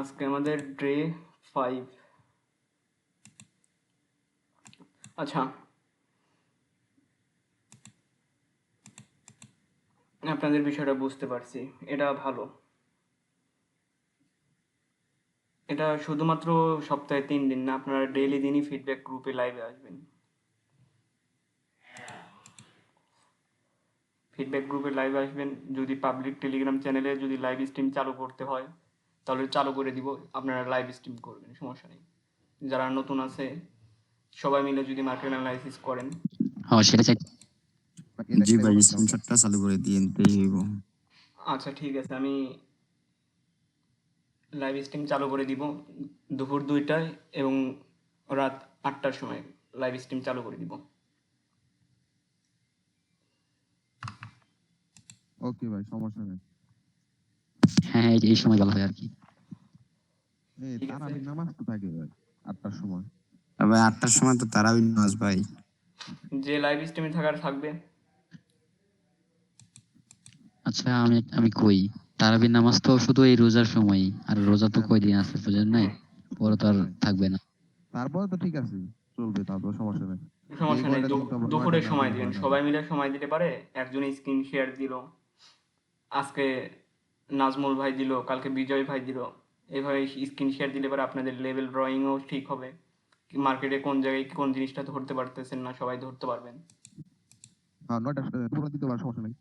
আজকে আমাদের ডে 5। আচ্ছা, আপনাদের বিষয়টা বুঝতে পারছি, এটা ভালো। এটা শুধুমাত্র সপ্তাহে 3 দিন না, আপনারা ডেইলি দিনই ফিডব্যাক গ্রুপে লাইভে আসবেন। ফিডব্যাক গ্রুপে লাইভে আসবেন। যদি পাবলিক টেলিগ্রাম চ্যানেলে যদি লাইভ স্ট্রিম চালু করতে হয় তাহলে চালু করে দিব, আপনারা লাইভ স্ট্রিম করবেন, সমস্যা নেই। যারা নতুন আছে সবাই মিলে যদি মার্কেট অ্যানালাইসিস করেন। হ্যাঁ, সেটা চাই। জি ভাই, স্ক্রিনশটটা চালু করে দিন হইব। আচ্ছা ঠিক আছে, আমি লাইভ স্ট্রিম চালু করে দিব দুপুর 2টায় এবং রাত 8টার সময় লাইভ স্ট্রিম চালু করে দিব। ওকে ভাই, সমস্যা নেই। হ্যাঁ, এই সময় ভালো হয় আর কি। ঠিক আছে। তারাবির নামাজ তো থাকে ভাই 8টার সময়। ভাই 8টার সময় তো তারাবি নামাজ ভাই। যে লাইভ স্ট্রিমে থাকার থাকবে। আচ্ছা, আমি কই তারাবির নামাজ তো শুধু এই রোজার সময়, আর রোজা তো হ্যাঁ, কয়দিন আছে বুঝেন নাই, পরে তো আর হ্যাঁ। থাকবে না। তারপরে তো ঠিক আছে, চলবে, তারপর সমস্যা নেই। এই সমস্যা নেই, কয়টা দিন তো আবার 9টা দুপুরে না সময় দিলে দিবেন, হয় না সবাই ভাই। মিলে সময় দিতে পারে। একজন স্ক্রিন শেয়ার দিল, আজকে নাজমুল ভাই দিল, কালকে বিজয় ভাই দিল। এভাবে স্ক্রিন শেয়ার দিলে পরে আপনাদের লেভেল ড্রয়িংও ঠিক হবে। মার্কেটে কোন জায়গায় কোন জিনিসটা ধরতে পারতেছেন না সবাই ধরতে পারবেন। হ্যাঁ, 9টা তোমরা দিতে পারো, সমস্যা নেই।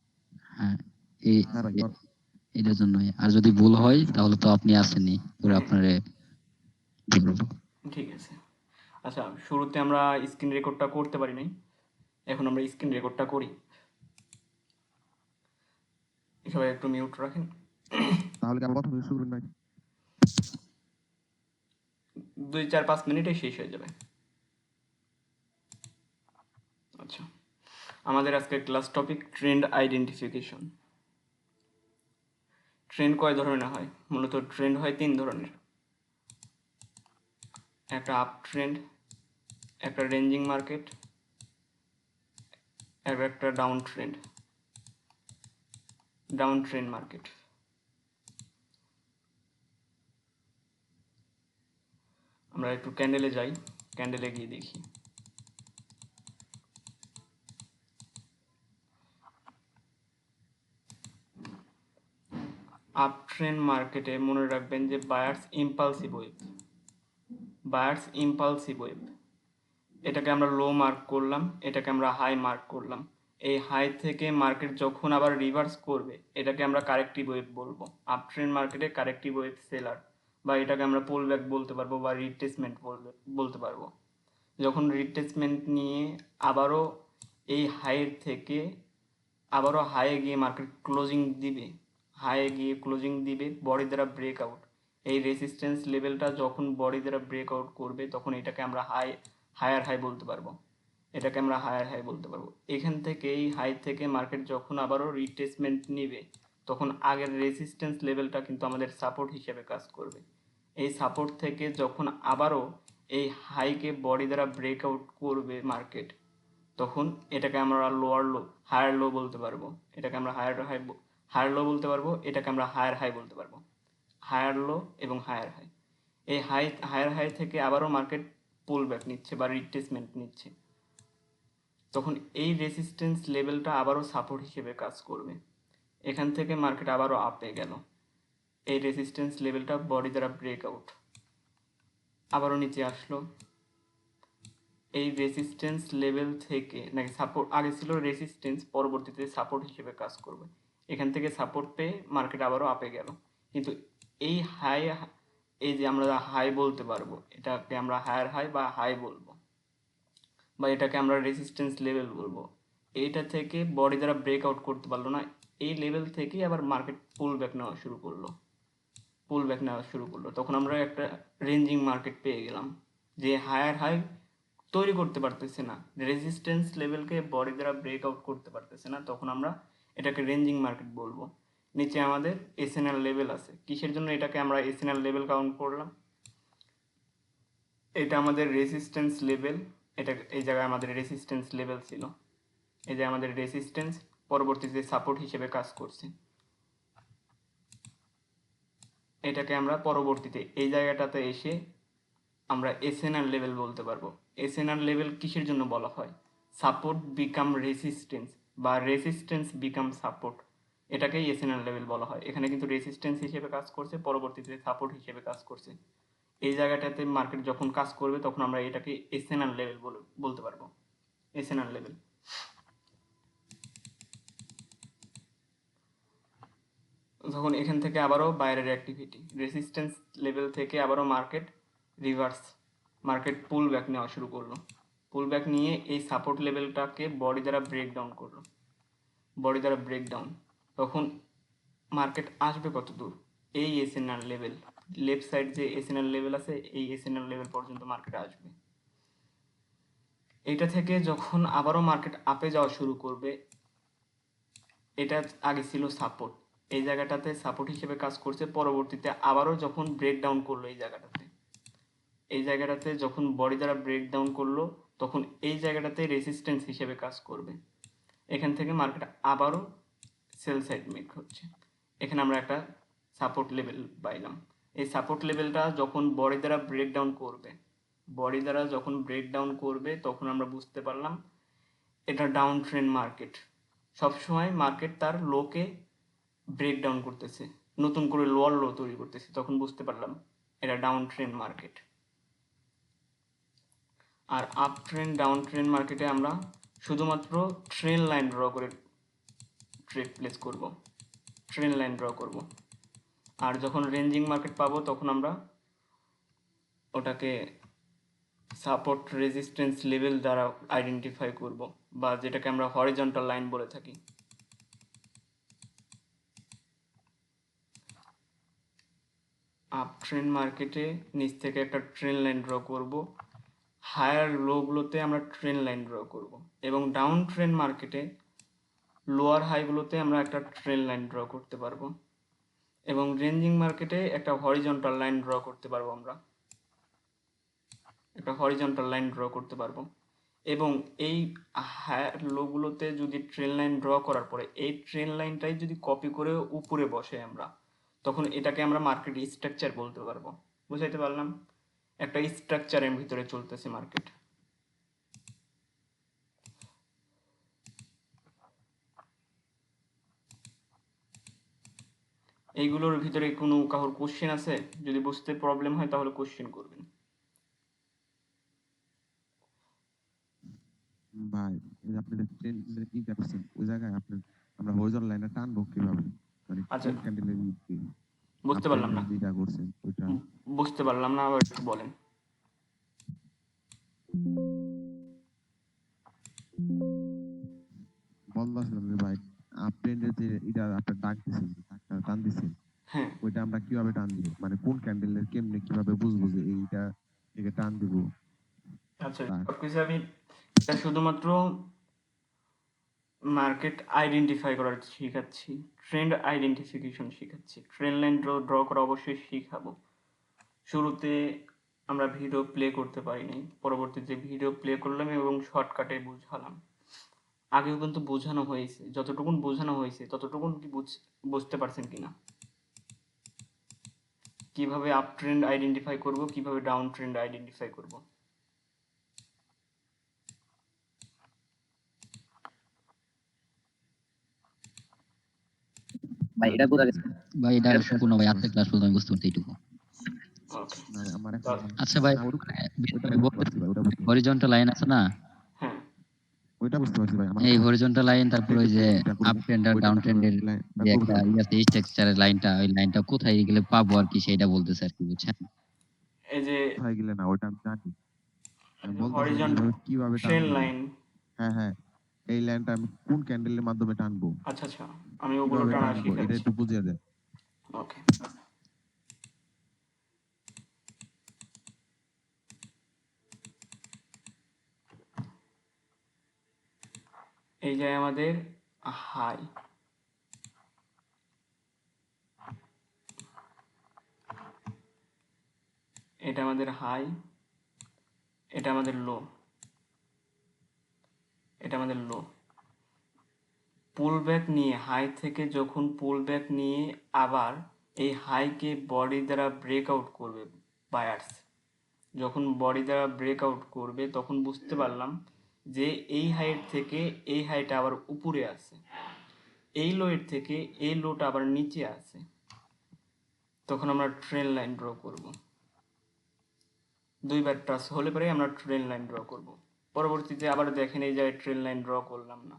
হ্যাঁ, এই হ্যাঁ ভাই, এটার জন্যই। আর যদি ভুল হয় তাহলে তো আপনি আসেননি, পুরো আপনারে বলবো। ঠিক আছে। আচ্ছা, শুরুতে আমরা স্ক্রিন রেকর্ডটা করতে পারি নাই, এখন আমরা স্ক্রিন রেকর্ডটা করি। সবাই একটু মিউট রাখেন। তাহলে কি আবার কথা শুরু করুন ভাই? 2-4-5 মিনিটে শেষ হয়ে যাবে। আচ্ছা, আমাদের আজকে class topic trend identification. Trend কয় ধরনের হয়? মূলত ট্রেন্ড হয় 3 ধরনের। একটা আপ ট্রেন্ড, একটা রেঞ্জিং মার্কেট, একটা ডাউন ট্রেন্ড মার্কেট। আমরা একটু ক্যান্ডেলে যাই, ক্যান্ডেলে গিয়ে দেখি। আপ ট্রেন্ড মার্কেটে মনে রাখবেন যে বায়ার্স ইম্পালসিভ ওয়েভ, এটাকে আমরা লো মার্ক করলাম, এটাকে আমরা হাই মার্ক করলাম। এই হাই থেকে মার্কেট যখন আবার রিভার্স করবে এটাকে আমরা কারেক্টিভ ওয়েভ বলবো। আপ ট্রেন্ড মার্কেটে কারেক্টিভ ওয়েভ সেলার, বা এটাকে আমরা পুল ব্যাক বলতে পারবো, বা রিট্রেসমেন্ট বলতে পারবো। যখন রিট্রেসমেন্ট নিয়ে আবারও এই হাইয়ের থেকে আবারও হাইয়ে গিয়ে মার্কেট ক্লোজিং দিবে বডি দ্বারা ব্রেকআউট। এই রেসিস্ট্যান্স লেভেলটা যখন বডি দ্বারা ব্রেকআউট করবে তখন এটাকে আমরা হায়ার হাই বলতে পারবো। এখান থেকে এই হাই থেকে মার্কেট যখন আবারও রিট্রেসমেন্ট নিবে তখন আগের রেসিস্ট্যান্স লেভেলটা কিন্তু আমাদের সাপোর্ট হিসেবে কাজ করবে। এই সাপোর্ট থেকে যখন আবারও এই হাইকে বডি দ্বারা ব্রেকআউট করবে মার্কেট, তখন এটাকে আমরা হায়ার লো বলতে পারবো। এটাকে আমরা হায়ার লো বলতে পারবো, এটাকে আমরা হায়ার হাই বলতে পারবো। হায়ার লো এবং হায়ার হাই, এই হায়ার হাই থেকে আবারও মার্কেট পুল ব্যাক নিচ্ছে বা রিট্রেসমেন্ট নিচ্ছে, তখন এই রেসিস্ট্যান্স লেভেলটা আবারও সাপোর্ট হিসেবে কাজ করবে। এখান থেকে মার্কেট আবারও আপে গেল, এই রেসিস্ট্যান্স লেভেলটা বডি দ্বারা ব্রেকআউট, আবারও নিচে আসলো। এই রেসিস্ট্যান্স লেভেল থেকে নাকি সাপোর্ট, আগে ছিল রেসিস্ট্যান্স, পরবর্তীতে সাপোর্ট হিসেবে কাজ করবে। এখান থেকে সাপোর্ট পেয়ে মার্কেট আবারও আপে গেল, কিন্তু এই এই যে আমরা হাই বলতে পারবো, এটাকে আমরা হায়ার হাই বা হাই বলবো, বা এটাকে আমরা রেসিস্ট্যান্স লেভেল বলবো। এইটা থেকে বডি দ্বারা ব্রেকআউট করতে পারলো না, এই লেভেল থেকেই আবার মার্কেট পুল ব্যাক নেওয়া শুরু করলো। তখন আমরা একটা রেঞ্জিং মার্কেট পেয়ে গেলাম, যে হায়ার হাই তৈরি করতে পারতেছে না, রেজিস্ট্যান্স লেভেলকে বডি দ্বারা ব্রেকআউট করতে পারতেছে না, তখন আমরা এটাকে রেঞ্জিং মার্কেট বলবো। নিচে আমাদের এসএনএল লেভেল আছে। কিসের জন্য এটাকে আমরা এসএনএল লেভেল কাউন্ট করলাম? এটা আমাদের রেজিস্ট্যান্স লেভেল, এটা এই জায়গায় আমাদের রেজিস্ট্যান্স লেভেল ছিল, এই যে আমাদের রেজিস্ট্যান্স পরবর্তীতে সাপোর্ট হিসেবে কাজ করছে। এটাকে আমরা পরবর্তীতে এই জায়গাটাতে এসে আমরা এসএনআর লেভেল বলতে পারবো। এসএনআর লেভেল কিসের জন্য বলা হয়? সাপোর্ট বিকাম রেসিস্টেন্স বা রেসিস্টেন্স বিকাম সাপোর্ট, এটাকেই এসএনআর লেভেল বলা হয়। এখানে কিন্তু রেসিস্টেন্স হিসেবে কাজ করছে, পরবর্তীতে সাপোর্ট হিসেবে কাজ করছে। এই জায়গাটাতে মার্কেট যখন কাজ করবে তখন আমরা এটাকে এসএনআর লেভেল বলতে পারবো। SNR level. যখন এখান থেকে আবারও বাইরের অ্যাক্টিভিটি, রেসিস্ট্যান্স লেভেল থেকে আবারও market reverse, market pull back নেওয়া শুরু করলো। পুল ব্যাক নিয়ে এই সাপোর্ট লেভেলটাকে বডি দ্বারা ব্রেক ডাউন করলো, বডি দ্বারা ব্রেক ডাউন। তখন মার্কেট আসবে কত দূর? এই এসএনআর লেভেল, লেফট সাইড যে এসএনআর লেভেল আছে এই এসএনআর লেভেল পর্যন্ত মার্কেট আসবে। এটা থেকে যখন আবারও মার্কেট আপে যাওয়া শুরু করবে, এটা আগে ছিল সাপোর্ট, এই জায়গাটাতে সাপোর্ট হিসেবে কাজ করছে। পরবর্তীতে আবারও যখন ব্রেক ডাউন করলো এই জায়গাটাতে যখন বডি দ্বারা ব্রেক ডাউন করলো তখন এই জায়গাটাতে রেসিস্ট্যান্স হিসেবে কাজ করবে। এখান থেকে মার্কেট আবারও সেল সাইড মেক হচ্ছে। এখানে আমরা একটা সাপোর্ট লেভেল পাইলাম। এই সাপোর্ট লেভেলটা যখন বডি দ্বারা ব্রেক ডাউন করবে, বডি দ্বারা যখন ব্রেক ডাউন করবে তখন আমরা বুঝতে পারলাম এটা ডাউন ট্রেন্ড মার্কেট। সবসময় মার্কেট তার লোকে ব্রেক ডাউন করতেছে, নতুন করে লোয়ার লো তৈরি করতেছে, তখন বুঝতে পারলাম এটা ডাউন ট্রেন্ড মার্কেট। আর আপ ট্রেন্ড ডাউন ট্রেন্ড মার্কেটে আমরা শুধুমাত্র ট্রেন লাইন ড্র করে ট্রেড প্লেস করব, ট্রেন লাইন ড্র করব। আর যখন রেঞ্জিং মার্কেট পাবো তখন আমরা ওটাকে সাপোর্ট রেজিস্ট্যান্স লেভেল দ্বারা আইডেন্টিফাই করব, বা যেটাকে আমরা হরিজন্টাল লাইন বলে থাকি। আপ ট্রেন্ড মার্কেটে নিচ থেকে একটা ট্রেন লাইন ড্র করব, হায়ার লোগুলোতে আমরা ট্রেন লাইন ড্র করব, এবং ডাউন ট্রেন্ড মার্কেটে লোয়ার হাইগুলোতে আমরা একটা ট্রেন লাইন ড্র করতে পারবো, এবং রেঞ্জিং মার্কেটে একটা হরিজন্টাল লাইন ড্র করতে পারবো, আমরা একটা হরিজন্টাল লাইন ড্র করতে পারবো। এবং এই হায়ার লোগুলোতে যদি ট্রেন লাইন ড্র করার পরে এই ট্রেন লাইনটাই যদি কপি করে উপরে বসে আমরা, তখন এটাকে আমরা মার্কেট স্ট্রাকচার বলতে পারবো। বুঝাইতে পারলাম? একটা স্ট্রাকচারের ভিতরে চলতেছে মার্কেট। এইগুলোর ভিতরে কোনো কারোর কোশ্চেন আছে? যদি বুঝতে প্রবলেম হয় তাহলে কোশ্চেন করবেন। ভাই এই যে আপনি যে ট্রেন কি করছেন ওই জায়গায় আপনি আমরা হরিজন্টাল লাইনে টানবো কিভাবে, মানে আচ্ছা, কোন ক্যান্ডেলের বুঝতে পারলাম না, যেটা করছেন ওইটা বুঝতে পারলাম না, আবার একটু বলেন। বলতেছিলাম যে ভাই আপ ট্রেন্ডের যে এটা আপনার ডাক দিছেন, ডাকটা টান দিছেন, হ্যাঁ, ওইটা আমরা কিভাবে টান দিব, মানে কোন ক্যান্ডেলের কেমনে কিভাবে বুঝবো যে এইটা থেকে টান দিব? আচ্ছা, ডাক সবকিছু আমি এটা শুধুমাত্র মার্কেট আইডেন্টিফাই করার শিখাচ্ছি, ট্রেন্ড আইডেন্টিফিকেশন শিখাচ্ছি। ট্রেন্ড লাইন ড্র করা অবশ্যই শিখাবো। শুরুতে আমরা ভিডিও প্লে করতে পারিনি, পরবর্তীতে ভিডিও প্লে করলাম এবং শর্টকাটে বুঝালাম। আগেও কিন্তু বোঝানো হয়েছে, যতটুকুন বোঝানো হয়েছে ততটুকুন কি বুঝতে পারছেন কিনা? কিভাবে আপ ট্রেন্ড আইডেন্টিফাই করব, কিভাবে ডাউন ট্রেন্ড আইডেন্টিফাই করব। ভাই এটা বোঝা গেছে। ভাই এটা সম্পূর্ণ ভাই আজকের ক্লাস পর্যন্ত আমি বুঝতে পারছি এইটুকু। ওকে, না আমার এখন আচ্ছা ভাই, না ওইটা আমি বুঝতে বলতে পারছি ভাই, ওটা বুঝতে পারছি, হরিজন্টাল লাইন আছে না, হ্যাঁ, ওইটা বুঝতে পারছি ভাই। আমার এই হরিজন্টাল লাইন, তারপর ওই যে এটা আপ করবো, ট্রেন্ড আর ওইটা ডাউন তারপর ট্রেন্ডের যে করবো একটা তারপর। আছে স্ট্রাকচারের লাইনটা, ওই লাইনটা কোথায় গেলে পাবো আর কি, সেটা বলতেছে আর কি, বুঝছেন? এই যে কোথায় গেলে না ওইটা আমি জানি, আমি বলতেছিলাম যে হরিজন্টাল এইভাবে কিভাবে ট্রেন্ড টানবো। লাইন। হ্যাঁ হ্যাঁ, এই লাইনটা আমি কোন ক্যান্ডেলের মাধ্যমে টানবো, আচ্ছা আচ্ছা, আমি ওগুলো কিভাবে টানা টানবো এটা শিখাচ্ছি। একটু বুঝিয়ে দেয়। ওকে, এই যে আমাদের হাই, এটা আমাদের হাই, এটা আমাদের লো, এটা আমাদের লো। পুল ব্যাক নিয়ে হাই থেকে যখন পুল ব্যাক নিয়ে আবার এই হাইকে বডি দ্বারা ব্রেকআউট করবে বায়ার্স। যখন বডি দ্বারা ব্রেকআউট করবে তখন বুঝতে পারলাম যে এই হাইট থেকে এই হাইট আবার উপরে আছে, এই লোয়ের থেকে এই লোটা আবার নিচে আছে। তখন আমরা ট্রেন লাইন ড্র করব। দুইবার টাচ হলে পরে আমরা ট্রেন লাইন ড্র করব। পরবর্তীতে আবার দেখেন এই জায়গায় ট্রেন লাইন ড্র করলাম না,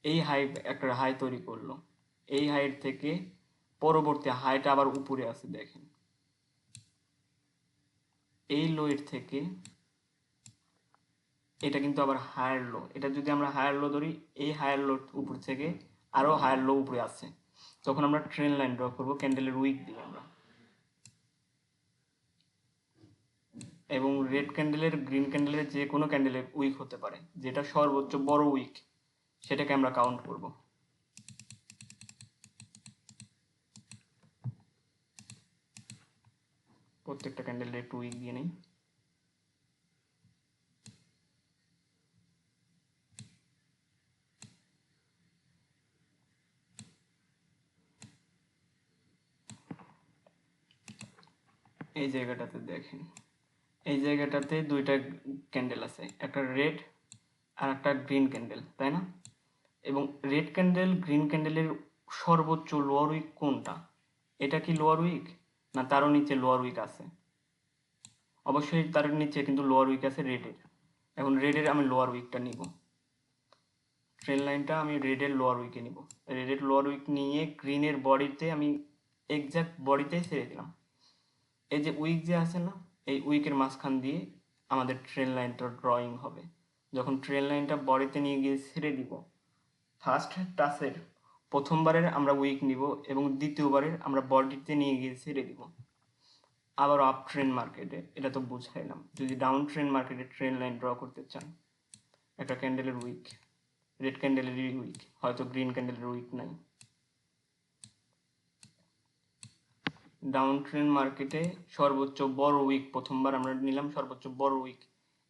এই হাই একটা হাই তৈরি করলো, এই হাইট থেকে পরবর্তী হাইট আবার উপরে আছে। দেখেন এই লোয়ের থেকে এটা কিন্তু আবার হায়ার লো, এটা যদি আমরা হায়ার লো ধরি, এই হায়ার লো উপর থেকে আরো হায়ার লো উপরে আছে। তখন আমরা ট্রেন লাইন ড্র করব ক্যান্ডেলের উইক দিয়ে আমরা, এবং রেড ক্যান্ডেলের গ্রিন ক্যান্ডেলের যে কোনো ক্যান্ডেলের উইক হতে পারে, যেটা সর্বোচ্চ বড় উইক সেটাকে আমরা কাউন্ট করব। প্রত্যেকটা ক্যান্ডেলের একটু উইক দিয়ে নেই। এই জায়গাটাতে দেখেন, এই জায়গাটাতে দুইটা ক্যান্ডেল আছে, একটা রেড আর একটা গ্রিন ক্যান্ডেল, তাই না? এবং রেড ক্যান্ডেল গ্রিন ক্যান্ডেলের সর্বোচ্চ লোয়ার উইক কোনটা? এটা কি লোয়ার উইক, না তারও নিচে লোয়ার উইক আছে? অবশ্যই তার নিচে কিন্তু লোয়ার উইক আছে রেডের। এখন রেডের আমি লোয়ার উইকটা নিব, ট্রেন লাইনটা আমি রেডের লোয়ার উইকে নিব। রেডের লোয়ার উইক নিয়ে গ্রিনের বডিতে আমি এক্সাক্ট বডিতে ছেড়ে দিলাম। এই যে উইক যে আছে না, এই উইকের মাঝখান দিয়ে আমাদের ট্রেন লাইনটা ড্রয়িং হবে। যখন ট্রেন লাইনটা বডিতে নিয়ে গিয়ে ছেড়ে দিব, ফার্স্ট টাচের প্রথমবারের আমরা উইক নিব এবং দ্বিতীয়বারের আমরা বডিতে নিয়ে গিয়ে ছেড়ে দিব। আবার আপ ট্রেন মার্কেটে এটা তো বুঝাইলাম। যদি ডাউন ট্রেন মার্কেটে ট্রেন লাইন ড্র করতে চান, একটা ক্যান্ডেলের উইক, রেড ক্যান্ডেলেরই উইক, হয়তো গ্রিন ক্যান্ডেলের উইক নাই। ডাউন ট্রেন মার্কেটে সর্বোচ্চ বড় উইক প্রথমবার আমরা নিলাম, সর্বোচ্চ বড় উইক,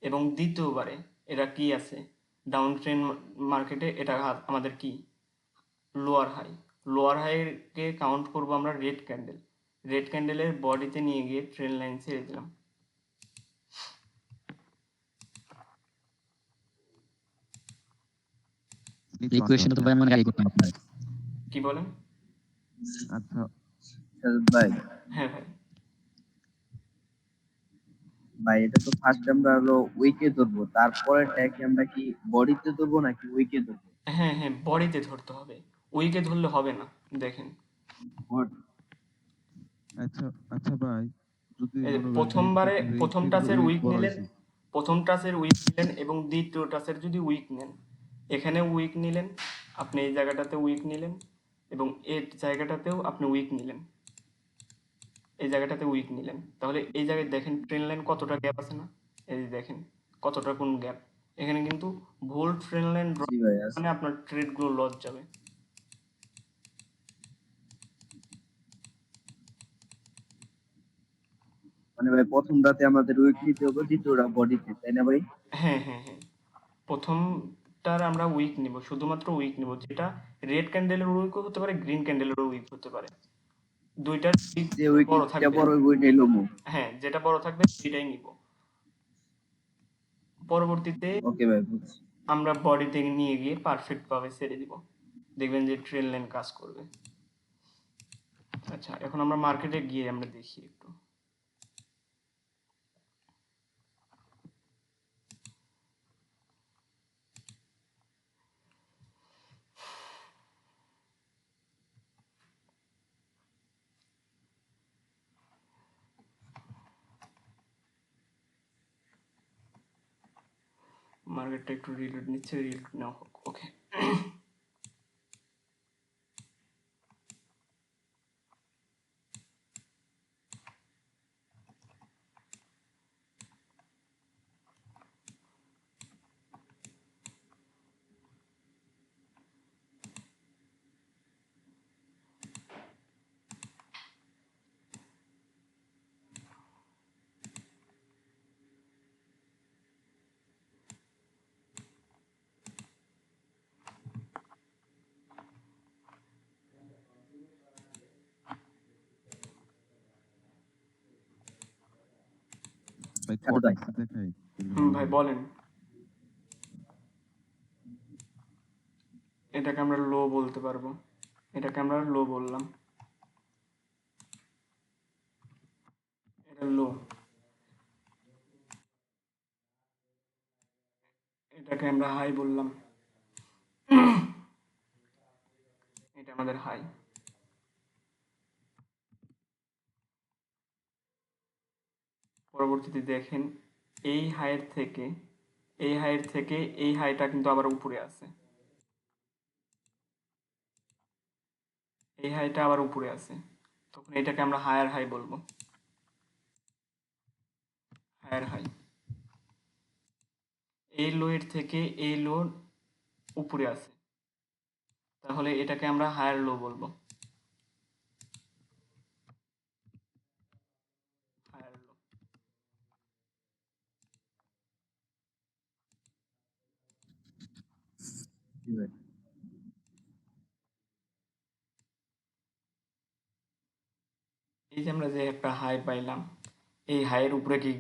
এবং দ্বিতীয়বারে এটা কি আছে ডাউন ট্রেন মার্কেটে, এটা আমাদের কি লোয়ার হাই। লোয়ার হাইকে কাউন্ট করব আমরা রেড ক্যান্ডেল। রেড ক্যান্ডেলের বডিতে নিয়ে গিয়ে ট্রেন লাইন ছেড়ে দিলাম। এই কোয়েশ্চেনটা তো ভাই আমি আগে করতাম আপনার। কি বলেন? আচ্ছা ভাই হ্যাঁ ভাই, ভাই এটা তো ফার্স্ট আমরা হলো উইকে ধরবো, তারপরে ট্যাগকে আমরা কি বডিতে ধরবো নাকি উইকে ধরবো? হ্যাঁ হ্যাঁ, বডিতে ধরতে হবে, উইকে ধরলে হবে না। দেখেন আচ্ছা আচ্ছা ভাই, যদি এই মনে করেন যে প্রথমবারে এই প্রথম ক্ষেত্রে টাচের উইক উইক বড় নিলেন, হয়েছে, প্রথম টাচের উইক নিলেন এবং দ্বিতীয় টাচের যদি উইক নেন, এখানে উইক নিলেন, আপনি এই জায়গাটাতে উইক নিলেন এবং এই জায়গাটাতেও আপনি উইক নিলেন, এই জায়গাটাতে উইক নিলেন, তাহলে এই জায়গায় দেখেন ট্রেন লাইন কতটা গ্যাপ আছে না? এই যে দেখেন কতটা কোন গ্যাপ। এখানে কিন্তু ভুল ট্রেন লাইন জি ভাই আছে। মানে আপনার ট্রেডগুলো লস যাবে। মানে ভাই প্রথম রাতে আমাদের উইক নিতে হবে, দ্বিতীয়টা বডিতে, তাই না ভাই? হ্যাঁ হ্যাঁ হ্যাঁ, প্রথমটার আমরা উইক নিব, শুধুমাত্র উইক নিব, যেটা রেড ক্যান্ডেলের উইকও হতে পারে, গ্রিন ক্যান্ডেলেরও উইক হতে পারে। দুইটার উইক যে বড় উইকটা থাকবে, বড় ওইটাই লমু। হ্যাঁ যেটা বড় থাকবে সেটাই নিব। পরবর্তীতে ওকে ভাই বুঝছি। আমরা বডিতে নিয়ে গিয়ে পারফেক্ট ভাবে ছেড়ে দিব, দেখবেন যে ট্রেন লাইন কাজ করবে। আচ্ছা, এখন আমরা মার্কেটে গিয়ে আমরা দেখি একটু। মার্কেটটা একটু রিলোড নিচ্ছে, রিলোড নাও হোক। ওকে, ভাই সাধু ভাই কন্টেক্সট দেখাই তাহলে ভাই ভালো হয়। বলেন। এটাকে আমরা লো বলতে পারবো, এটাকে আমরা লো বললাম, এটা লো। এটাকে আমরা হাই বললাম, এটা আমাদের হাই। পরবর্তীতে দেখেন এই হাইয়ের থেকে এই হাইয়ের থেকে এই হাইটা কিন্তু আবার উপরে আছে, এই হাইটা আবার উপরে আছে, তখন এটাকে আমরা হায়ার হাই বলবো, হায়ার হাই। এই লো এর থেকে এই লো উপরে আছে, তাহলে এটাকে আমরা হায়ার লো বলবো, হায়ার লো। জি ভাই। এই যে আমরা যে একটা হাই পাইলাম, এই হাইয়ের উপরে কি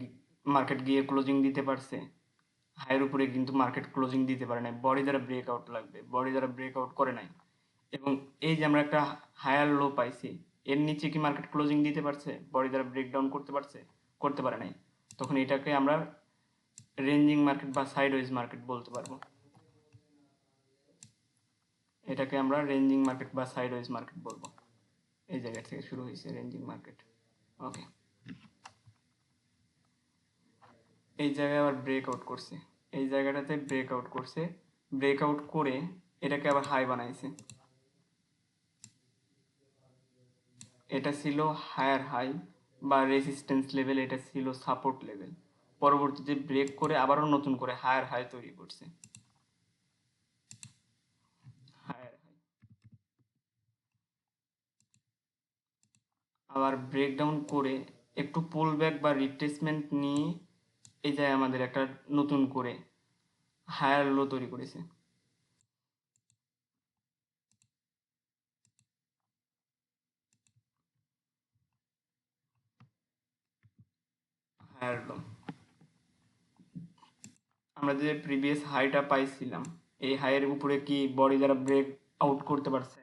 মার্কেট গিয়ে ক্লোজিং দিতে পারছে? হাইয়ের উপরে কিন্তু মার্কেট ক্লোজিং দিতে পারে নাই, বডি দ্বারা ব্রেকআউট লাগবে, বডি দ্বারা ব্রেকআউট করে নাই। এবং এই যে আমরা একটা হায়ার লো পাইছি, এর নিচে কি মার্কেট ক্লোজিং দিতে পারছে? বডি দ্বারা ব্রেকডাউন করতে পারছে? করতে পারে নাই। তখন এটাকে আমরা রেঞ্জিং মার্কেট বা সাইডওয়েজ মার্কেট বলতে পারবো, এটাকে আমরা রেঞ্জিং মার্কেট বা সাইডওয়েজ মার্কেট বলবো। এই জায়গা থেকে শুরু হয়েছে রেঞ্জিং মার্কেট। ওকে, এই জায়গায় আবার ব্রেকআউট করছে, এই জায়গাটাতে ব্রেকআউট করছে, ব্রেকআউট করে এটাকে আবার হাই বানাইছে। এটা ছিল হায়ার হাই বা রেজিস্ট্যান্স লেভেল, এটা ছিল সাপোর্ট লেভেল। পরবর্তীতে ব্রেক করে আবারও নতুন করে হায়ার হাই তৈরি করছে, হায়ার হাই। আবার ব্রেকডাউন করে একটু পুল ব্যাক বা রিট্রেসমেন্ট নিয়ে এই যে আমাদের একটা নতুন করে হায়ার লো তৈরি করেছে, হায়ার লো। আমরা যে প্রিভিয়াস হাইটা পাইছিলাম, এই হাইয়ের উপরে কি বডি দ্বারা ব্রেক আউট করতে পারছে?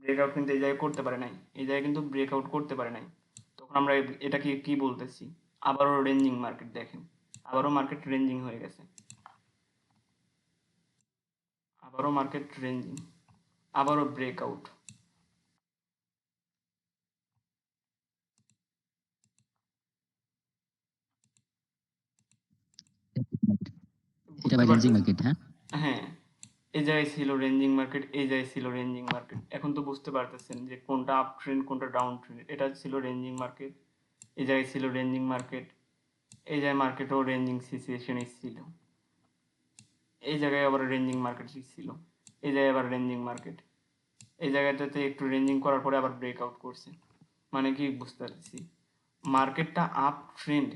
ব্রেকআউট কিন্তু এই জায়গায় করতে পারে নাই, এই জায়গায় কিন্তু ব্রেকআউট করতে পারে নাই। তখন আমরা এটাকে কি বলতেছি? আবারও রেঞ্জিং মার্কেট। দেখেন আবারও মার্কেট রেঞ্জিং হয়ে গেছে, আবারও মার্কেট রেঞ্জিং, আবারও ব্রেকআউট। এটা বুঝতে ভাই রেঞ্জিং পারতেছেন? মার্কেট, হ্যাঁ? হ্যাঁ, এই জায়গায় ছিল রেঞ্জিং মার্কেট, এই জায়গায় ছিল রেঞ্জিং মার্কেট। এখন তো বুঝতে পারতেছেন যে কোনটা আপ ট্রেন্ড কোনটা ডাউন ট্রেন্ড। এটা ছিল রেঞ্জিং মার্কেট, এই জায়গায় ছিল রেঞ্জিং মার্কেট, এই জায়গায় মার্কেটও রেঞ্জিং সিচুয়েশন ছিল, এই জায়গায় আবার রেঞ্জিং মার্কেট ছিল, এই জায়গায় আবার রেঞ্জিং মার্কেট, এই জায়গাটাতে একটু রেঞ্জিং করার পরে আবার ব্রেকআউট করছে। মানে কি বুঝতে পারছি? মার্কেটটা আপ ট্রেন্ড,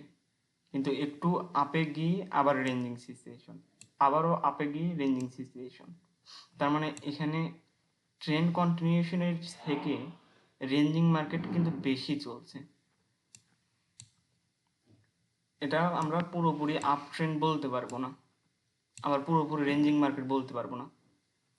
কিন্তু একটু আপে গিয়ে আবার রেঞ্জিং সিচুয়েশন, আবারও আপে গিয়ে রেঞ্জিং সিচুয়েশন। তার মানে এখানে ট্রেন্ড কন্টিনিউশনের থেকে রেঞ্জিং মার্কেট কিন্তু বেশি চলছে। এটা আমরা পুরোপুরি আপ ট্রেন্ড বলতে পারবো না, আবার পুরোপুরি রেঞ্জিং মার্কেট বলতে পারবো না।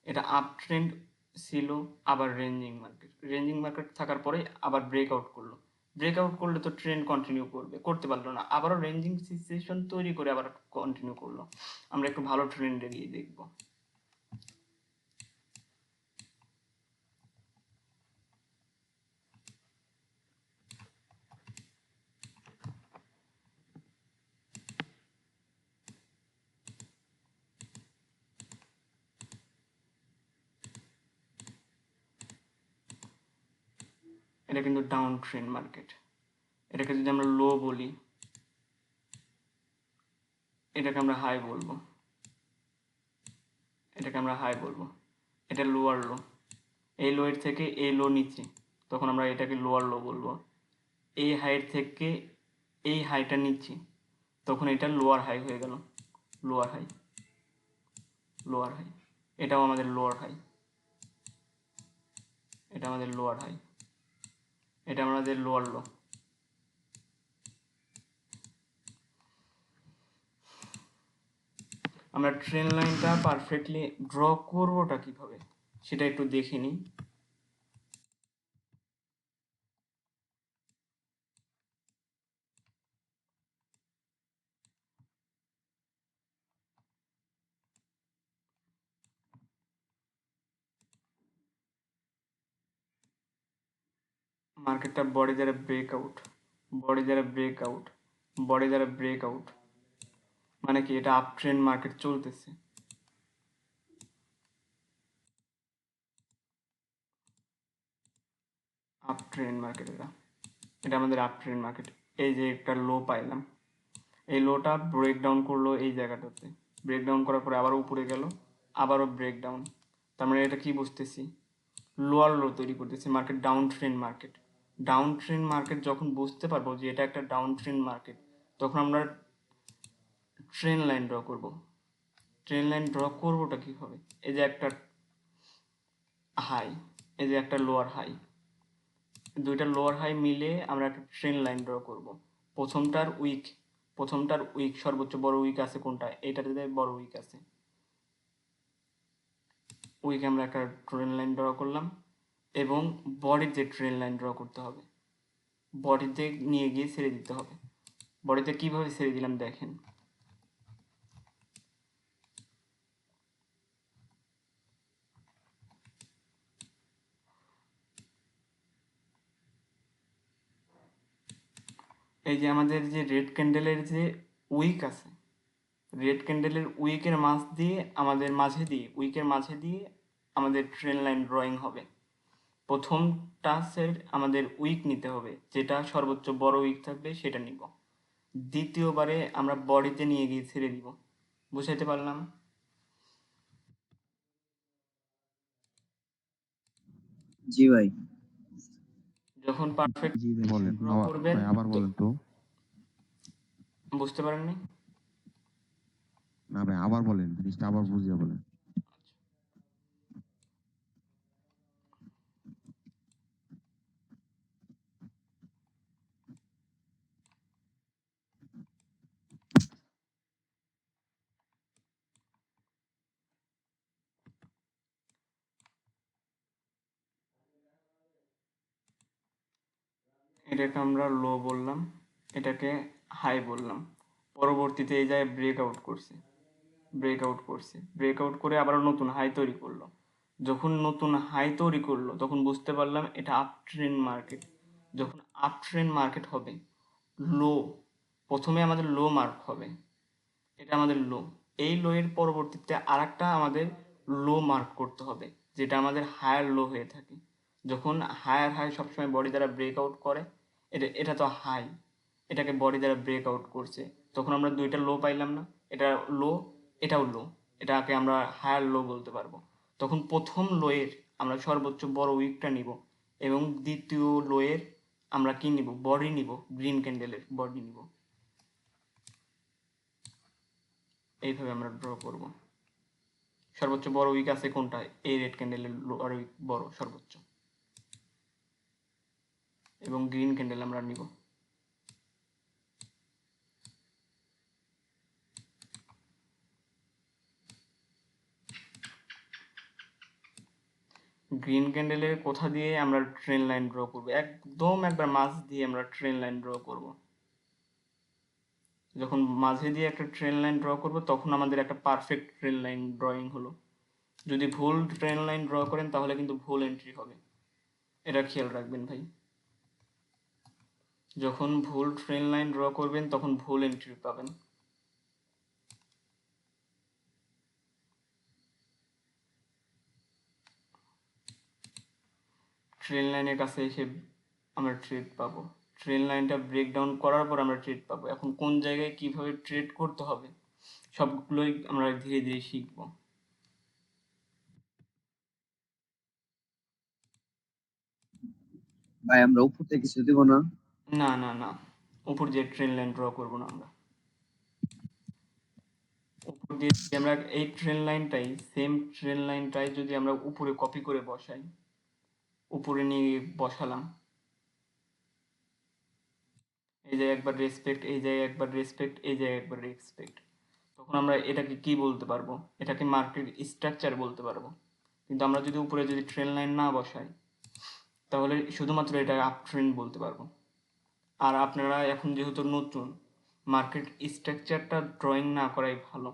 এটা আপ ট্রেন্ড ছিল, আবার রেঞ্জিং মার্কেট, রেঞ্জিং মার্কেট থাকার পরে আবার ব্রেকআউট করলো, ব্রেকআউট করলে তো ট্রেন্ড কন্টিনিউ করবে, করতে পারলো না, আবারও রেঞ্জিং সিচুয়েশন তৈরি করে আবার কন্টিনিউ করলো। আমরা একটু ভালো ট্রেন্ডে গিয়ে দেখবো। এটা কিন্তু ডাউন ট্রেন্ড মার্কেট, এটাকে যদি আমরা লো বলি, এটাকে আমরা হাই বলবো, এটাকে আমরা হাই বলবো। এটা লোয়ার লো, এই লো এর থেকে এই লো নিচে, তখন আমরা এটাকে লোয়ার লো বলবো। এই হাইয়ের থেকে এই হাইটা নিচে, তখন এটা লোয়ার হাই হয়ে গেল, লোয়ার হাই, লোয়ার হাই। এটাও আমাদের লোয়ার হাই, এটা আমাদের লোয়ার হাই, এটা আমাদের লোয়ার লো। আমরা ট্রেন লাইনটা পারফেক্টলি ড্র করবোটা কিভাবে সেটা একটু দেখে নিই। মার্কেটটা বডি দ্বারা ব্রেকআউট, বডি দ্বারা ব্রেকআউট, বডি দ্বারা ব্রেকআউট, মানে কি এটা আপ ট্রেন্ড মার্কেট চলতেছে। আপ ট্রেন্ড মার্কেট, এটা আমাদের আপ ট্রেন্ড মার্কেট। এই যে একটা লো পাইলাম, এই লোটা ব্রেকডাউন করলো এই জায়গাটাতে, ব্রেকডাউন করার পরে আবার উপরে গেল, আবারও ব্রেকডাউন। তার মানে এটা কি বুঝতেছি, লোয়ার লো তৈরি করতেছি, market down trend market. Down trend market যখন বুঝতে পারবো যে এটা একটা ডাউন ট্রেন্ড মার্কেট, তখন আমরা ট্রেন লাইন ড্র করব। ট্রেন লাইন ড্র করবোটা কীভাবে, এই যে একটা হাই, এই যে একটা লোয়ার হাই, দুইটা লোয়ার হাই মিলে আমরা একটা ট্রেন লাইন ড্র করব। প্রথমটার উইক সর্বোচ্চ বড় উইক আছে কোনটা, এটাতে বড় উইক আছে, উইকে আমরা একটা ট্রেন লাইন ড্র করলাম। এবং বডিতে ট্রেন লাইন ড্র করতে হবে, বডিতে নিয়ে গিয়ে ছেড়ে দিতে হবে। বডিতে কিভাবে ছেড়ে দিলাম দেখেন, এই যে আমাদের যে রেড ক্যান্ডেলের যে উইক আছে, রেড ক্যান্ডেলের উইকের মাঝ দিয়ে আমাদের মাঝে দিয়ে উইকের মাঝে দিয়ে আমাদের ট্রেন লাইন ড্রয়িং হবে। প্রথম টাচের আমাদের উইক নিতে হবে, যেটা সর্বোচ্চ বড় উইক থাকবে সেটা নিব। দ্বিতীয়বারে আমরা বডিতে নিয়ে গিয়ে ছেড়ে দিব। বুঝাইতে পারলাম? জি ভাই। যখন পারফেক্ট জি ভাই বলেন, ড্র আবার করবেন ভাই আবার বলেন তো। বুঝতে পারেননি? না ভাই আবার বলেন, জিনিসটা আবার বুঝিয়ে বলেন। এটাকে আমরা লো বললাম, এটাকে হাই বললাম। পরবর্তীতে এই জায়গায় ব্রেকআউট করছে, ব্রেকআউট করে আবারও নতুন হাই তৈরি করলো। যখন নতুন হাই তৈরি করলো তখন বুঝতে পারলাম এটা আপ ট্রেন্ড মার্কেট। যখন আপ ট্রেন্ড মার্কেট হবে, লো প্রথমে আমাদের লো মার্ক হবে, এটা আমাদের লো। এই লো এর পরবর্তীতে আরেকটা আমাদের লো মার্ক করতে হবে, যেটা আমাদের হায়ার লো হয়ে থাকে। যখন হায়ার হাই সবসময় বডি দ্বারা ব্রেকআউট করে, এটা তো হাই, এটাকে বডি দ্বারা ব্রেকআউট করছে, তখন আমরা দুইটা লো পাইলাম না, এটা লো, এটাও লো, এটাকে আমরা হায়ার লো বলতে পারবো। তখন প্রথম লোয়ের আমরা সর্বোচ্চ বড় উইকটা নিব, এবং দ্বিতীয় লোয়ের আমরা কি নিব, বডি নিব, গ্রিন ক্যান্ডেলের বডি নিব। এইভাবে আমরা ড্র করব। সর্বোচ্চ বড় উইক আছে কোনটা, এই রেড ক্যান্ডেলের লোয়ার উইক বড় সর্বোচ্চ, এবং গ্রিন ক্যান্ডেল আমরা নিব। গ্রিন ক্যান্ডেলের কোথা দিয়ে আমরা ট্রেন লাইন ড্র করব, একদম একবার মাঝ দিয়ে আমরা ট্রেন লাইন ড্র করব। যখন মাঝে দিয়ে একটা ট্রেন লাইন ড্র করব তখন আমাদের একটা পারফেক্ট ট্রেন লাইন ড্রয়িং হলো। যদি ভুল ট্রেন লাইন ড্র করেন তাহলে কিন্তু ভুল এন্ট্রি হবে, এটা খেয়াল রাখবেন ভাই। যখন ভুল ট্রেন লাইন ড্র করবেন তখন ভুল এন্ট্রি পাবেন। ট্রেন লাইনের কাছে এসে আমরা ট্রেড পাবো, ট্রেন লাইনটা ব্রেকডাউন করার পর আমরা ট্রেড পাবো। এখন কোন জায়গায় কিভাবে ট্রেড করতে হবে সবগুলোই আমরা ধীরে ধীরে শিখবো। ভাই আমরা উপর থেকে কিছু দিব না? না না না, উপর দিয়ে ট্রেন লাইন ড্র করবো না আমরা। উপর দিয়ে যদি আমরা এই ট্রেন লাইনটাই, সেম ট্রেন লাইনটাই যদি আমরা উপরে কপি করে বসাই, উপরে নিয়ে বসালাম, এই জায়গায় একবার রেসপেক্ট, এই জায়গায় একবার রেসপেক্ট, এই জায়গায় একবার রেসপেক্ট, তখন তখন আমরা এটাকে কি বলতে পারবো, এটাকে মার্কেট স্ট্রাকচার বলতে পারবো। কিন্তু আমরা যদি উপরে যদি ট্রেন লাইন না বসাই তাহলে শুধুমাত্র এটা আপ ট্রেন্ড বলতে পারবো। আর আপনারা এখন যেহেতু নতুন, মার্কেট স্ট্রাকচারটা ড্রয়িং না করাই ভালো।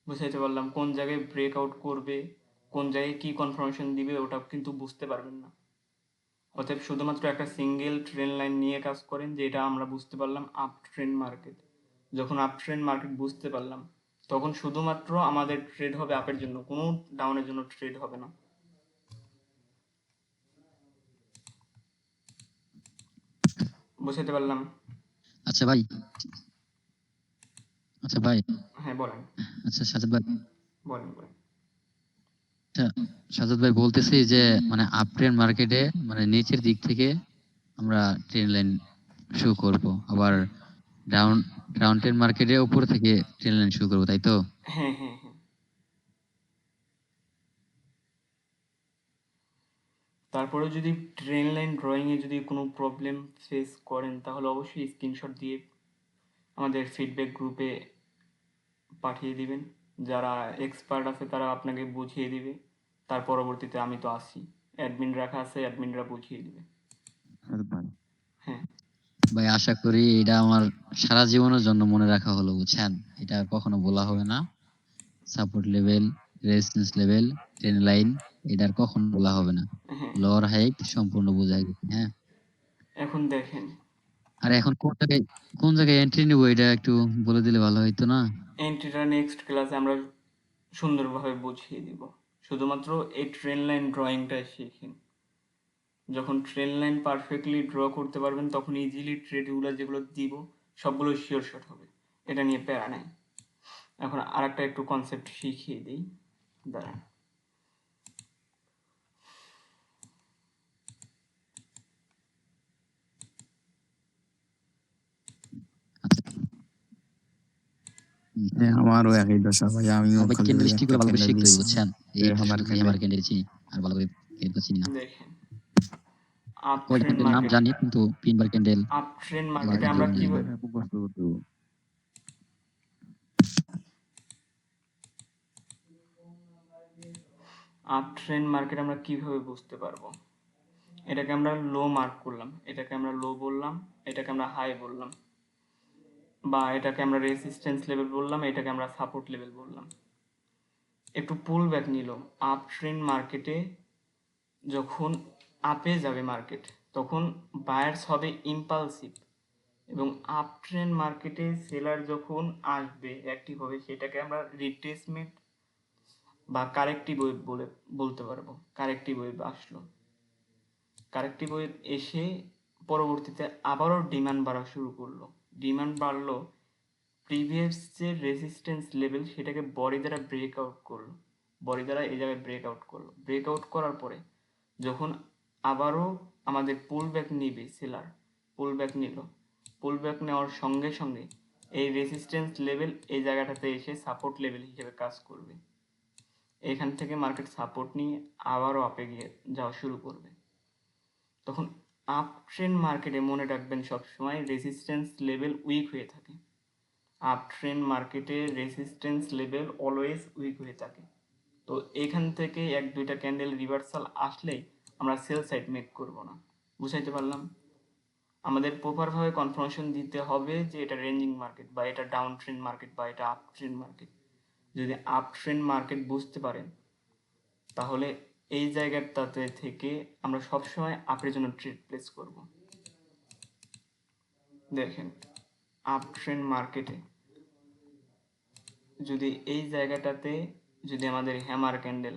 বুঝাইতে পারলাম? কোন জায়গায় ব্রেকআউট করবে, কোন জায়গায় কি কনফার্মেশন দিবে ওটা কিন্তু বুঝতে পারবেন না। অতএব শুধুমাত্র একটা সিঙ্গেল ট্রেন লাইন নিয়ে কাজ করেন, যে এটা আমরা বুঝতে পারলাম আপ ট্রেন্ড মার্কেট। যখন আপ ট্রেন্ড মার্কেট বুঝতে পারলাম তখন শুধুমাত্র আমাদের ট্রেড হবে আপের জন্য, কোনো ডাউনের জন্য ট্রেড হবে না। বুঝাইতে পারলাম? আচ্ছা ভাই, আচ্ছা ভাই, হ্যাঁ বলেন, আচ্ছা সাজাদ ভাই, বলেন বলেন। আচ্ছা সাজাদ ভাই বলতেছি যে মানে আপ ট্রেন্ড মার্কেটে মানে নিচের দিক থেকে আমরা ট্রেন লাইন শো করব, আবার ডাউন ডাউন ট্রেন্ড মার্কেটে উপর থেকে ট্রেন লাইন শো করবো, তাই তো? হ্যাঁ হ্যাঁ হ্যাঁ। তারপরে যদি ট্রেন লাইন ড্রয়িংয়ে যদি কোনো প্রবলেম ফেস করেন তাহলে অবশ্যই স্ক্রিনশট দিয়ে আমাদের ফিডব্যাক গ্রুপে পাঠিয়ে দিবেন। যারা এক্সপার্ট আছে তারা আপনাকে বুঝিয়ে দিবে। তার পরবর্তীতে আমি তো আসি, অ্যাডমিন রাখা আছে, অ্যাডমিনরা বুঝিয়ে দিবে। ভাই হ্যাঁ ভাই আশা করি এটা আমার সারা জীবনের জন্য মনে রাখা হলো, বুঝছেন? এটা আর কখনো বলা হবে না। Support level, resistance level, train line, এটা আর কখনো বলা হবে না। হ্যাঁ। লোয়ার হাইট সম্পূর্ণ বোঝা গেছে, হ্যাঁ। এখন দেখেন, আর এখন কোন জায়গায় এন্ট্রি নিব এটা একটু বলে দিলে ভালো হইতো না? এন্ট্রিটা নেক্সট ক্লাসে আমরা সুন্দরভাবে বুঝিয়ে দিব। শুধুমাত্র এই ট্রেন লাইন ড্রয়িংটা শিখেন। যখন ট্রেন লাইন পারফেক্টলি ড্র করতে পারবেন তখন ইজিলি ট্রেডগুলো যেগুলো দিব সবগুলো শিওর শট হবে, এটা নিয়ে প্যারা নাই। এখন আর একটা একটু কনসেপ্ট শিখিয়ে দিই, দাঁড়ান। আচ্ছা, হ্যাঁ, আমারও একই দশা ভাই, আমিও আর ভাই খালি ওই ক্যান্ডেল একটা স্টিক গুলো ভালো করে ক্যান্ডেল শিখতে হবে, দিচ্ছি, বুঝছেন? এই আমার শুধু ক্যান্ডেল। হ্যামার ক্যান্ডেল চিনি আর ভালো করে ক্যান্ডেল চিনি না। দেখেন, আপ ওই ট্রেন ক্যান্ডেল নাম মার্কেট, জানি কিন্তু পিনবার ক্যান্ডেল আপ ট্রেন বা মার্কেটে এই আমরা ধরনের কিভাবে আপ ট্রেন মার্কেট আমরা কিভাবে বুঝতে পারবো? এটাকে আমরা লো মার্ক করলাম, এটাকে আমরা লো বললাম, এটাকে আমরা হাই বললাম, বা এটাকে আমরা রেজিস্ট্যান্স লেভেল বললাম, এটাকে আমরা সাপোর্ট লেভেল বললাম। একটু পুল ব্যাক নিল। আপ ট্রেন্ড মার্কেটে যখন আপে যাবে মার্কেট তখন বায়ার্স হবে ইম্পালসিভ, এবং আপ ট্রেন্ড মার্কেটে সেলার যখন আসবে অ্যাক্টিভ হবে সেটাকে আমরা রিট্রেসমেন্ট বা কারেক্টিভ ওয়েভ বলে বলতে পারবো। কারেক্টিভ ওয়েভ আসলো, কারেক্টিভ ওয়েভ এসে পরবর্তীতে আবারও ডিমান্ড বাড়া শুরু করলো। ডিমান্ড বাড়লো, প্রিভিয়াস যে রেজিস্ট্যান্স লেভেল সেটাকে বডি দ্বারা ব্রেকআউট করলো, বডি দ্বারা এই জায়গায় ব্রেকআউট করলো। ব্রেকআউট করার পরে যখন আবারও আমাদের পুল ব্যাক নিবে সেলার, পুল ব্যাক নিল, পুল ব্যাক নেওয়ার সঙ্গে সঙ্গে এই রেজিস্ট্যান্স লেভেল এই জায়গাটাতে এসে সাপোর্ট লেভেল হিসেবে কাজ করবে। এখান থেকে মার্কেট সাপোর্ট নিয়ে আবারও আপে গিয়ে যাওয়া শুরু করবে। তখন আপ ট্রেন্ড মার্কেটে মনে রাখবেন সবসময় রেজিস্ট্যান্স লেভেল উইক হয়ে থাকে। আপ ট্রেন্ড মার্কেটে রেজিস্ট্যান্স লেভেল অলওয়েজ উইক হয়ে থাকে। তো এখান থেকে এক দুইটা ক্যান্ডেল রিভার্সাল আসলেই আমরা সেল সাইড মেক করব না। বুঝাইতে পারলাম? আমাদের প্রপারভাবে কনফার্মেশন দিতে হবে যে এটা রেঞ্জিং মার্কেট বা এটা ডাউন ট্রেন্ড মার্কেট বা এটা আপ ট্রেন্ড মার্কেট। যদি আপ ট্রেন্ড মার্কেট বুঝতে পারেন তাহলে এই জায়গাটাতে থেকে আমরা সবসময় আপের জন্য ট্রেড প্লেস করব। দেখেন, আপ ট্রেন্ড মার্কেটে যদি এই জায়গাটাতে যদি আমাদের হ্যামার ক্যান্ডেল,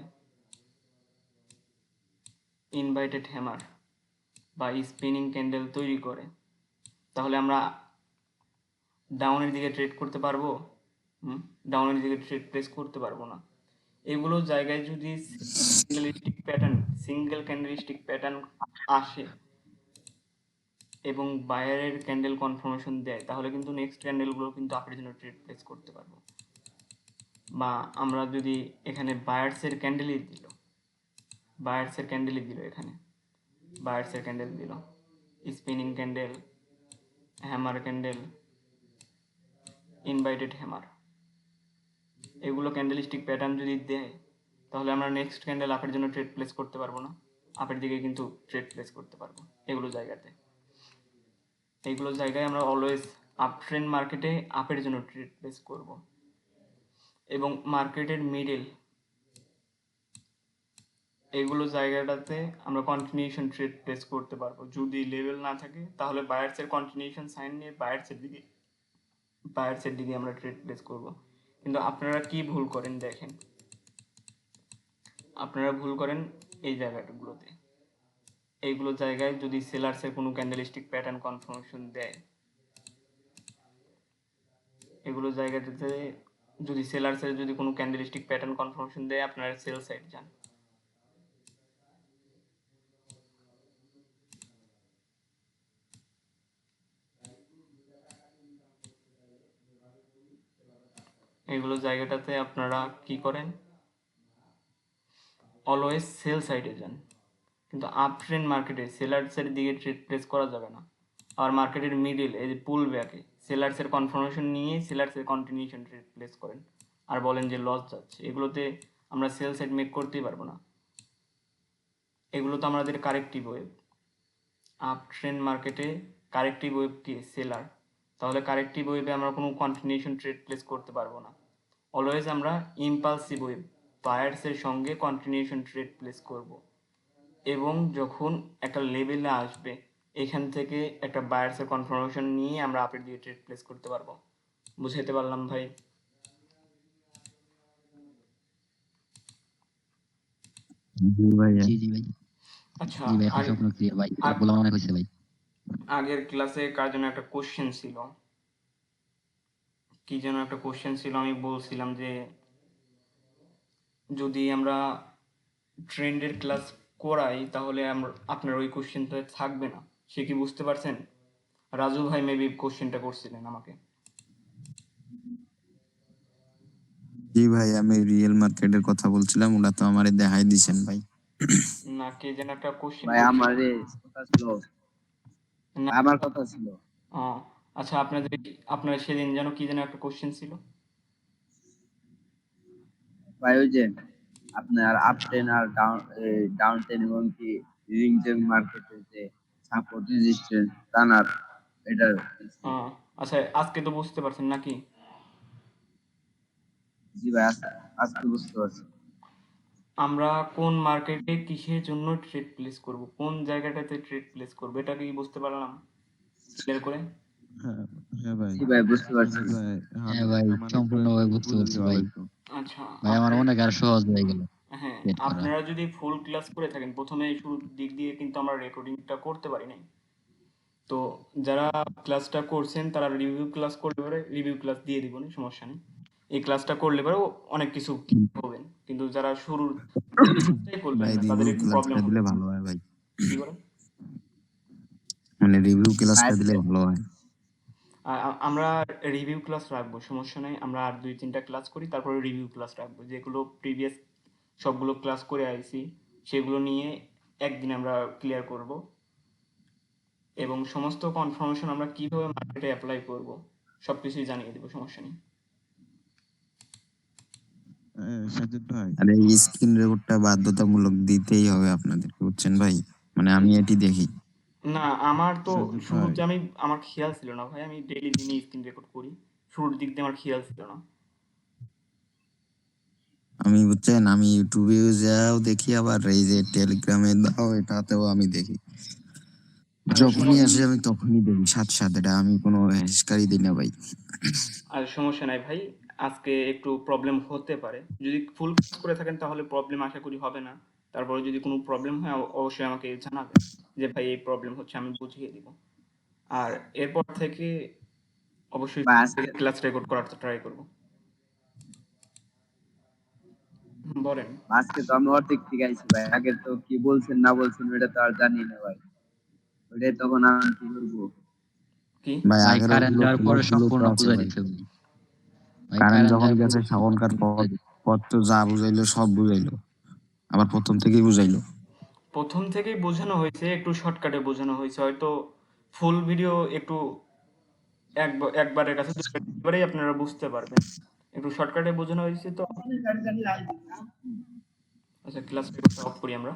ইনভাইটেড হ্যামার বা স্পিনিং ক্যান্ডেল তৈরি করে তাহলে আমরা ডাউনের দিকে ট্রেড করতে পারবো? ডাউনের দিকে ট্রেড প্লেস করতে পারবো না। এগুলো জায়গায় যদি সিঙ্গেল ক্যান্ডেলস্টিক প্যাটার্ন আসে এবং বায়ারের ক্যান্ডেল কনফার্মেশন দেয় তাহলে কিন্তু নেক্সট ক্যান্ডেলগুলো কিন্তু আপের জন্য ট্রেড প্লেস করতে পারবো। বা আমরা যদি এখানে বায়ার্সের ক্যান্ডেলই দিল, এখানে বায়ার্সের ক্যান্ডেল দিল, spinning candle, hammer candle, invited hammer, এগুলো ক্যান্ডেলস্টিক প্যাটার্ন যদি দেয় তাহলে আমরা নেক্সট ক্যান্ডেল আপের জন্য ট্রেড প্লেস করতে পারবো না, আপের দিকে কিন্তু ট্রেড প্লেস করতে পারবো এগুলো জায়গাতে। এইগুলো জায়গায় আমরা অলওয়েজ আপ ট্রেন্ড মার্কেটে আপের জন্য ট্রেড প্লেস করব। এবং মার্কেটের মিডল এইগুলো জায়গাটাতে আমরা কন্টিনিউশন ট্রেড প্লেস করতে পারবো। যদি লেভেল না থাকে তাহলে বায়ার্সের কন্টিনিউশন সাইন নিয়ে বায়ার্সের দিকে আমরা ট্রেড প্লেস করব। কিন্তু আপনারা কি ভুল করেন দেখেন, আপনারা ভুল করেন এই জায়গাগুলোতে। এইগুলো জায়গায় যদি সেলার্সের কোনো ক্যান্ডেলস্টিক প্যাটার্ন কনফার্মেশন দেয়, এগুলো জায়গাটাতে যদি সেলার্সের যদি কোনো ক্যান্ডেলস্টিক প্যাটার্ন কনফার্মেশন দেয় আপনারা সেল সাইড যান। এগুলো জায়গাটাতে আপনারা কি করেন, অলওয়েজ সেল সাইডে যান। কিন্তু আপ ট্রেন্ড মার্কেটে সেলার্সের দিকে ট্রেড প্লেস করা যাবে না। আর মার্কেটের মিডিল এই যে পুল ব্যাকে সেলার্সের কনফার্মেশন নিয়ে সেলার্সের কন্টিনিউশন ট্রেড প্লেস করেন আর বলেন যে লস যাচ্ছে, এগুলোতে আমরা সেল সাইড মেক করতেই পারবো না। এগুলো তো আমাদের কারেক্টিভ ওয়েভ। আপ ট্রেন্ড মার্কেটে কারেক্টিভ ওয়েভ কি সেলার, তাহলে কারেক্টিভ ওয়েভে আমরা কোনো কন্টিনিউশন ট্রেড প্লেস করতে পারবো না। অলওয়েজ আমরা ইম্পালসিভ ওয়েভ বায়ার্সের সঙ্গে কন্টিনিউশন ট্রেড প্লেস করব। এবং যখন একটা লেভেলে আসবে এখান থেকে একটা বায়ার্সের কনফার্মেশন নিয়ে আমরা আপের দিকে ট্রেড প্লেস করতে পারবো। বুঝাইতে পারলাম ভাই? জি ভাইয়া। জি জি ভাই, আচ্ছা, জি ভাই এখন সম্পূর্ণ ক্লিয়ার ভাই, আগ- বলা অনেক হয়েছে ভাই। আগের ক্লাসে কার জন্য একটা কোশ্চেন ছিল, কি যেন একটা কোশ্চেন ছিল, আমি বলছিলাম যে যদি আমরা ট্রেন্ডের ক্লাস করাই তাহলে আপনার ওই কোশ্চেনটা থাকবে না। সে কি বুঝতে পারছেন? রাজু ভাই মেবি কোশ্চেনটা করছিলেন আমাকে। জি ভাই, আমি রিয়েল মার্কেটের কথা বলছিলাম, ওটা তো আমারে দেখাই দিছেন ভাই। না, কে যেন একটা কোশ্চেন ভাই আমার কথা ছিল, না। আমার কথা ছিল ও, আচ্ছা, আপনার সেদিন যেন কি যেন একটা কোশ্চেন ছিল। ভাই ওই যে আপনার আপ ট্রেন আর ডাউন ট্রেন এবং কি রেঞ্জ মার্কেটে যে সাপোর্ট রেজিস্ট্যান্স টানার এটা। আচ্ছা, আজকে তো বুঝতে পারছেন নাকি? জি ভাই আজকে বুঝতে পারছি। আমরা কোন মার্কেটে কিসের জন্য ট্রেড প্লেস করব, কোন জায়গাটাতে ট্রেড প্লেস করব, এটা কি বুঝতে পারলাম ক্লিয়ার করে? হ্যাঁ হ্যাঁ ভাই। জি ভাই বুঝতে পারছি। ভাই, হ্যাঁ ভাই, সম্পূর্ণভাবে বুঝতে পারছি ভাই। আচ্ছা, ভাই আমার অনেক আর সহজ হয়ে গেল হ্যাঁ, সেট করা। আপনারা যদি ফুল ক্লাস করে থাকেন, প্রথমে শুরুর দিক দিয়ে কিন্তু আমরা রেকর্ডিংটা করতে পারি নাই। তো যারা ক্লাসটা করছেন তারা রিভিউ ক্লাস করলে পরে রিভিউ ক্লাস দিয়ে দিব না, সমস্যা নেই। এই ক্লাসটা করলে পরে অনেক কিছু হবেন, কিন্তু যারা শুরুর ক্লাসটাই করলেন ভাই না তাদের রিভিউ একটু প্রবলেম ক্লাসটা হবে। দিলে ভালো হয় ভাই, কি বলেন? মানে রিভিউ ক্লাসটা ভাই দিলে ভালো হয়। আমরা রিভিউ ক্লাস রাখবো, সমস্যা নেই। আমরা আর 2-3টা ক্লাস করি, তারপরে রিভিউ ক্লাস রাখবো। যেগুলো প্রিভিয়াস সবগুলো ক্লাস করে আইছি সেগুলো নিয়ে একদিন আমরা ক্লিয়ার করব। এবং সমস্ত কনফার্মেশন আমরা কিভাবে মার্কেটে অ্যাপ্লাই করব সবকিছুই জানিয়ে দেবো, সমস্যা নেই। সাজিদ ভাই, আরে এই স্ক্রিন রেকর্ডটা বাধ্যতামূলক দিতেই হবে আপনাদেরকে, বুঝছেন ভাই? মানে আমি এটি দেখি। না, আমার তো সাজিদ ভাই, শুরুতে আমার খেয়াল ছিল না ভাই, আমি ডেইলি দিনই স্ক্রিন রেকর্ড করি। শুরুর দিক দিয়ে আমার খেয়াল ছিল না। আমি বুঝছেন, আমি ইউটিউবে যাও দেখি, আবার এই যে টেলিগ্রামে দাও এটাতেও আমি দেখি। যখনই আসে আমি তখনই দেখি, সাথে সাথে। এটা আমি কোনো হেসকারি দিই না ভাই। আর সমস্যা নাই ভাই, আজকে একটু প্রবলেম হতে পারে। যদি ফুল ক্লাস করে থাকেন তাহলে প্রবলেম আশা করি হবে না। তারপরে যদি কোনো প্রবলেম হয় অবশ্যই আমাকে জানাবেন যে ভাই এই প্রবলেম হচ্ছে, আমি বুঝিয়ে দিব। আর এরপর থেকে অবশ্যই ভাই আজকে ক্লাস রেকর্ড করার ট্রাই করব। বলেন। আজকে তো আমি অর্ধেক ঠিক আইছি ভাই, আগে তো কি বলছেন না বলছেন ওটা তো আর জানি না ভাই, ওটাই তখন আমি কি করবো। কি? ভাই ভাই আগের কারেন্ট যাওয়ার পরে ক্লাসগুলো তো সম্পূর্ণ আছে বুঝাই ভাই। দিতে ভাই। ভাই কারেন্ট কারেন্ট যখন যাওয়ার গেছে পরে শাওনকার সম্পূর্ণ বুঝাই দিতে। পর তো যা বুঝাইলো সব বুঝাইলো, আবার প্রথম থেকেই বুঝাইলো। প্রথম থেকেই বোঝানো হয়েছে, একটু শর্টকাটে বোঝানো হয়েছে। হয়তো ফুল ভিডিও একটু একবারের কাছে দুবারেই আপনারা বুঝতে পারবেন। একটু শর্টকাটে বোঝানো হয়েছে তো? আচ্ছা, ক্লাস অফ করি আমরা।